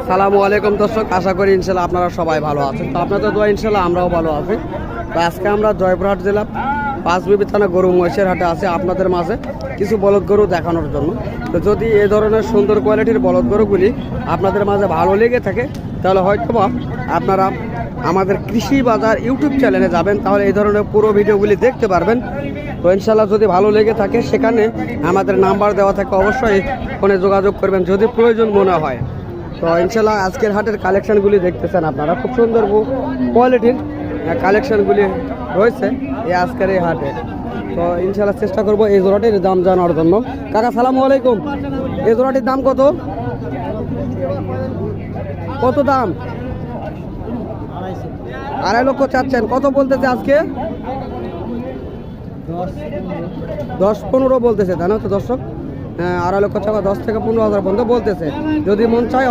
সালামু আলাইকুম দর্শক, আশা করি ইনশাল্লাহ আপনারা সবাই ভালো আছেন। তো আপনাদের দোয়া ইনশাল্লাহ আমরাও ভালো আছি। তো আজকে আমরা জয়পুরহাট জেলা পাঁচবিবি থানা গরু মহিষের হাটে আছি আপনাদের মাঝে কিছু বলদ গরু দেখানোর জন্য। তো যদি এই ধরনের সুন্দর কোয়ালিটির বলদ গরুগুলি আপনাদের মাঝে ভালো লেগে থাকে তাহলে হয়তোবা আপনারা আমাদের কৃষি বাজার ইউটিউব চ্যানেলে যাবেন, তাহলে এই ধরনের পুরো ভিডিওগুলি দেখতে পারবেন। তো ইনশাল্লাহ যদি ভালো লেগে থাকে সেখানে আমাদের নাম্বার দেওয়া থাকে, অবশ্যই ফোনে যোগাযোগ করবেন যদি প্রয়োজন মনে হয়। তো ইনশাল্লাহ আজকের হাটের কালেকশানগুলি দেখতেছেন আপনারা, খুব সুন্দর কোয়ালিটির কালেকশানগুলি রয়েছে এই আজকের এই হাটে। তো ইনশাল্লাহ চেষ্টা করবো এই জোড়াটির দাম জানার জন্য। কাকা সালামু আলাইকুম, এই জোড়াটির দাম কত? কত দাম? 2.5 লক্ষ চাচ্ছেন, কত বলতেছে আজকে? 10-15 বলতেছে, তাই না? তো দর্শক 2.5 লক্ষ টাকা 10 থেকে 15 হাজার পর্যন্ত বলতেছে। যদি মন চায়